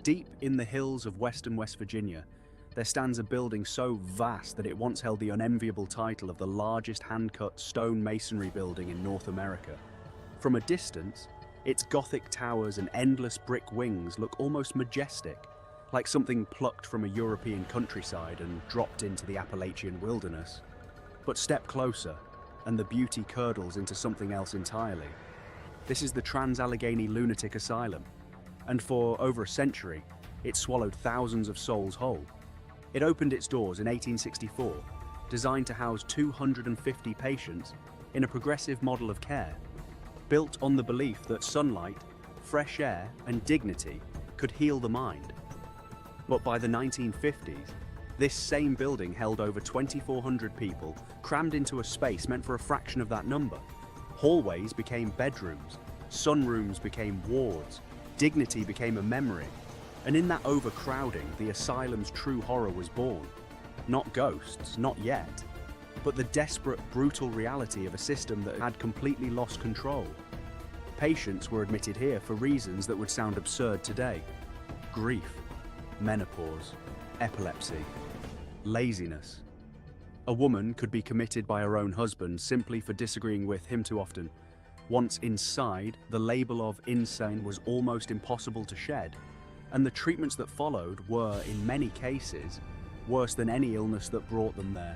Deep in the hills of western West Virginia, there stands a building so vast that it once held the unenviable title of the largest hand-cut stone masonry building in North America. From a distance, its Gothic towers and endless brick wings look almost majestic, like something plucked from a European countryside and dropped into the Appalachian wilderness. But step closer, and the beauty curdles into something else entirely. This is the Trans-Allegheny Lunatic Asylum, and for over a century, it swallowed thousands of souls whole. It opened its doors in 1864, designed to house 250 patients in a progressive model of care, built on the belief that sunlight, fresh air, and dignity could heal the mind. But by the 1950s, this same building held over 2,400 people crammed into a space meant for a fraction of that number. Hallways became bedrooms, sunrooms became wards, dignity became a memory. And in that overcrowding, the asylum's true horror was born. Not ghosts, not yet, but the desperate, brutal reality of a system that had completely lost control. Patients were admitted here for reasons that would sound absurd today. Grief, menopause, epilepsy, laziness. A woman could be committed by her own husband simply for disagreeing with him too often. Once inside, the label of insane was almost impossible to shed, and the treatments that followed were, in many cases, worse than any illness that brought them there.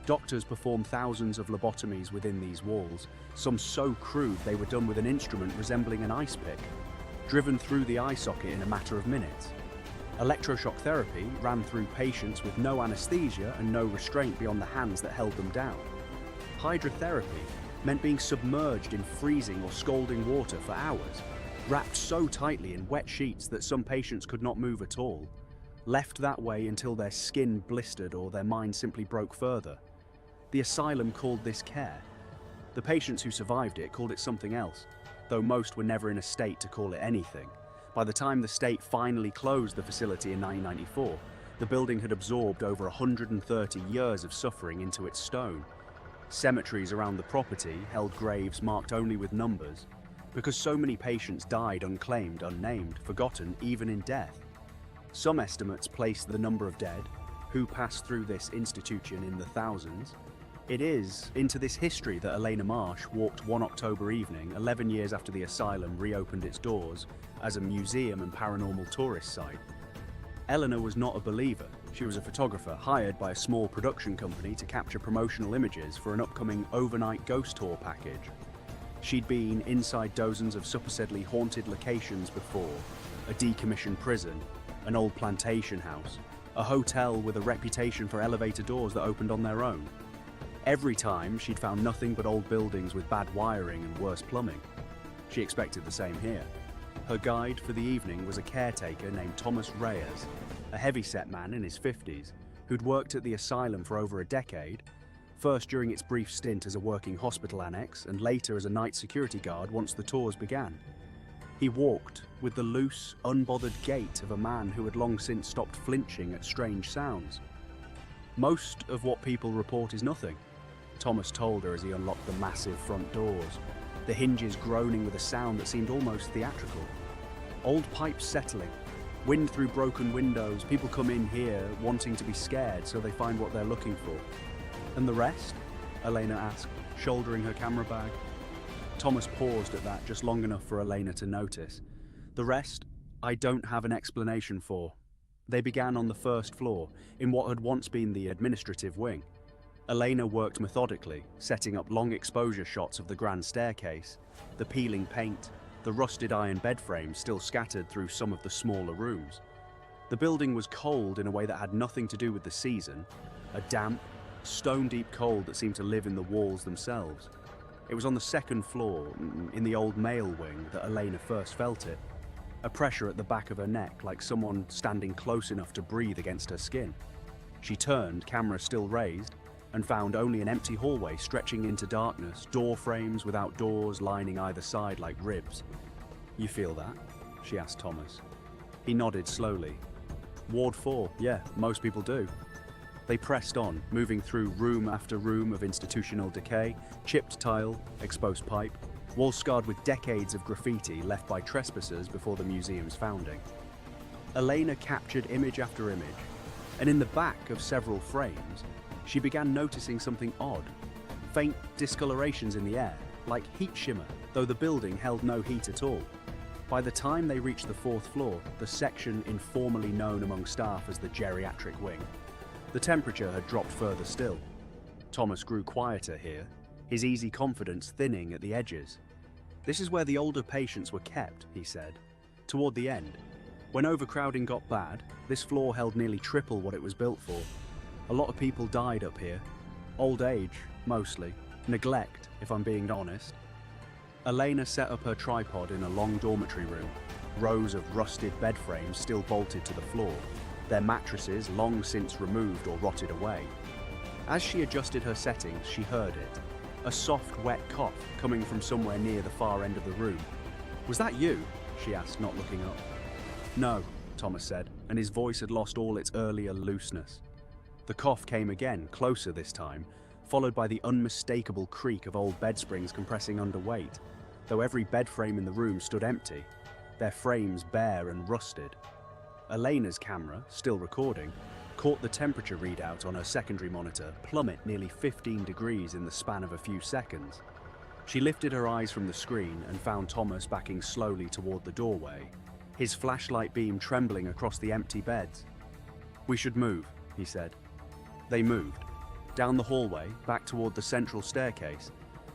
Doctors performed thousands of lobotomies within these walls, some so crude they were done with an instrument resembling an ice pick, driven through the eye socket in a matter of minutes. Electroshock therapy ran through patients with no anesthesia and no restraint beyond the hands that held them down. Hydrotherapy meant being submerged in freezing or scalding water for hours, wrapped so tightly in wet sheets that some patients could not move at all, left that way until their skin blistered or their mind simply broke further. The asylum called this care. The patients who survived it called it something else, though most were never in a state to call it anything. By the time the state finally closed the facility in 1994, the building had absorbed over 130 years of suffering into its stone. Cemeteries around the property held graves marked only with numbers, because so many patients died unclaimed, unnamed, forgotten even in death. Some estimates place the number of dead who passed through this institution in the thousands. It is into this history that Elena Marsh walked one October evening, 11 years after the asylum reopened its doors as a museum and paranormal tourist site. Elena was not a believer. She was a photographer hired by a small production company to capture promotional images for an upcoming overnight ghost tour package. She'd been inside dozens of supposedly haunted locations before: a decommissioned prison, an old plantation house, a hotel with a reputation for elevator doors that opened on their own. Every time, she'd found nothing but old buildings with bad wiring and worse plumbing. She expected the same here. Her guide for the evening was a caretaker named Thomas Reyes, a heavy-set man in his 50s, who'd worked at the asylum for over a decade, first during its brief stint as a working hospital annex and later as a night security guard once the tours began. He walked with the loose, unbothered gait of a man who had long since stopped flinching at strange sounds. Most of what people report is nothing, Thomas told her as he unlocked the massive front doors, the hinges groaning with a sound that seemed almost theatrical. Old pipes settling, wind through broken windows, people come in here wanting to be scared so they find what they're looking for. And the rest? Elena asked, shouldering her camera bag. Thomas paused at that just long enough for Elena to notice. The rest, I don't have an explanation for. They began on the first floor, in what had once been the administrative wing. Elena worked methodically, setting up long exposure shots of the grand staircase, the peeling paint, the rusted iron bed frames still scattered through some of the smaller rooms. The building was cold in a way that had nothing to do with the season, a damp, stone-deep cold that seemed to live in the walls themselves. It was on the second floor, in the old male wing, that Elena first felt it, a pressure at the back of her neck, like someone standing close enough to breathe against her skin. She turned, camera still raised, and found only an empty hallway stretching into darkness, door frames without doors lining either side like ribs. "You feel that?" she asked Thomas. He nodded slowly. "Ward 4, yeah, most people do." They pressed on, moving through room after room of institutional decay, chipped tile, exposed pipe, walls scarred with decades of graffiti left by trespassers before the museum's founding. Elena captured image after image, and in the back of several frames, she began noticing something odd. Faint discolorations in the air, like heat shimmer, though the building held no heat at all. By the time they reached the 4th floor, the section informally known among staff as the geriatric wing, the temperature had dropped further still. Thomas grew quieter here, his easy confidence thinning at the edges. This is where the older patients were kept, he said. Toward the end, when overcrowding got bad, this floor held nearly triple what it was built for. A lot of people died up here. Old age, mostly. Neglect, if I'm being honest. Elena set up her tripod in a long dormitory room, rows of rusted bed frames still bolted to the floor, their mattresses long since removed or rotted away. As she adjusted her settings, she heard it. A soft, wet cough coming from somewhere near the far end of the room. "Was that you?" she asked, not looking up. "No," Thomas said, and his voice had lost all its earlier looseness. The cough came again, closer this time, followed by the unmistakable creak of old bed springs compressing under weight, though every bed frame in the room stood empty, their frames bare and rusted. Elena's camera, still recording, caught the temperature readout on her secondary monitor plummet nearly 15 degrees in the span of a few seconds. She lifted her eyes from the screen and found Thomas backing slowly toward the doorway, his flashlight beam trembling across the empty beds. "We should move," he said. They moved. Down the hallway, back toward the central staircase,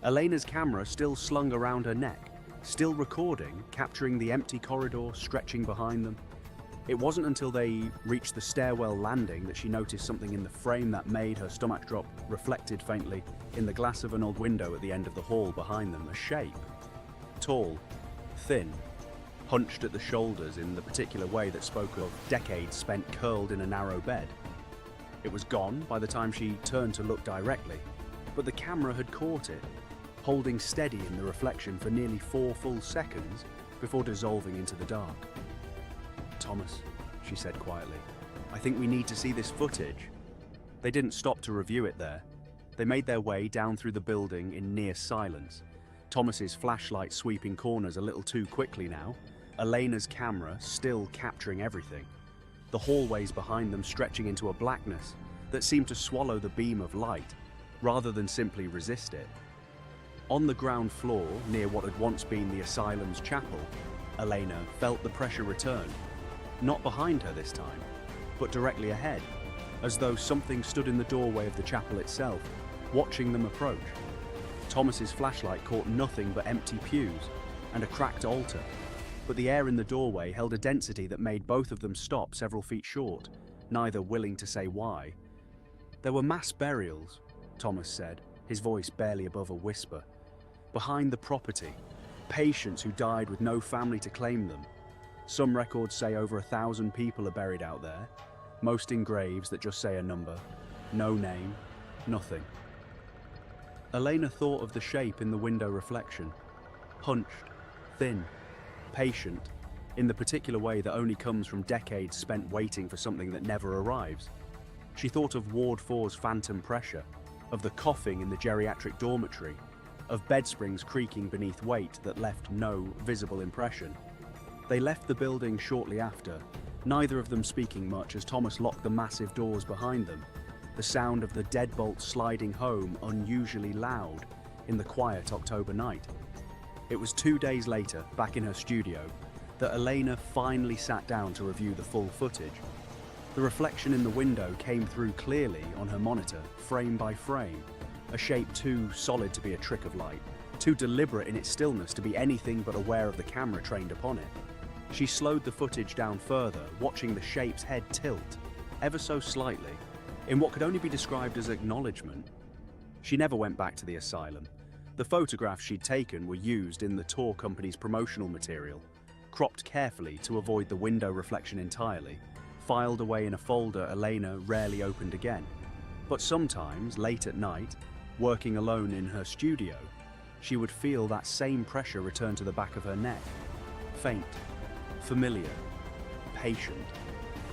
Elena's camera still slung around her neck, still recording, capturing the empty corridor stretching behind them. It wasn't until they reached the stairwell landing that she noticed something in the frame that made her stomach drop, reflected faintly in the glass of an old window at the end of the hall behind them, a shape. Tall, thin, hunched at the shoulders in the particular way that spoke of decades spent curled in a narrow bed. It was gone by the time she turned to look directly, but the camera had caught it, holding steady in the reflection for nearly 4 full seconds before dissolving into the dark. "Thomas," she said quietly, "I think we need to see this footage." They didn't stop to review it there. They made their way down through the building in near silence, Thomas's flashlight sweeping corners a little too quickly now, Elena's camera still capturing everything, the hallways behind them stretching into a blackness that seemed to swallow the beam of light, rather than simply resist it. On the ground floor, near what had once been the asylum's chapel, Elena felt the pressure return. Not behind her this time, but directly ahead, as though something stood in the doorway of the chapel itself, watching them approach. Thomas's flashlight caught nothing but empty pews and a cracked altar, but the air in the doorway held a density that made both of them stop several feet short, neither willing to say why. There were mass burials, Thomas said, his voice barely above a whisper. Behind the property, patients who died with no family to claim them. Some records say over 1,000 people are buried out there, most in graves that just say a number, no name, nothing. Elena thought of the shape in the window reflection. Hunched, thin, patient, in the particular way that only comes from decades spent waiting for something that never arrives. She thought of Ward 4's phantom pressure, of the coughing in the geriatric dormitory, of bed springs creaking beneath weight that left no visible impression. They left the building shortly after, neither of them speaking much as Thomas locked the massive doors behind them, the sound of the deadbolt sliding home unusually loud in the quiet October night. It was 2 days later, back in her studio, that Elena finally sat down to review the full footage. The reflection in the window came through clearly on her monitor, frame by frame, a shape too solid to be a trick of light, too deliberate in its stillness to be anything but aware of the camera trained upon it. She slowed the footage down further, watching the shape's head tilt, ever so slightly, in what could only be described as acknowledgement. She never went back to the asylum. The photographs she'd taken were used in the tour company's promotional material, cropped carefully to avoid the window reflection entirely, filed away in a folder Elena rarely opened again. But sometimes, late at night, working alone in her studio, she would feel that same pressure return to the back of her neck. Faint, familiar, patient,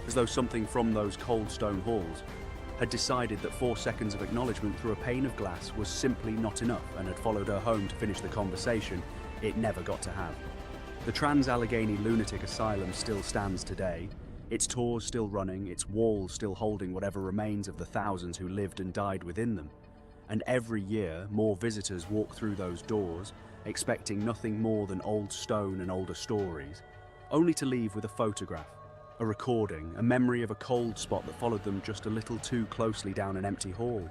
as though something from those cold stone halls had decided that 4 seconds of acknowledgement through a pane of glass was simply not enough and had followed her home to finish the conversation it never got to have. The Trans-Allegheny Lunatic Asylum still stands today, its tours still running, its walls still holding whatever remains of the thousands who lived and died within them. And every year, more visitors walk through those doors, expecting nothing more than old stone and older stories, only to leave with a photograph, a recording, a memory of a cold spot that followed them just a little too closely down an empty hall.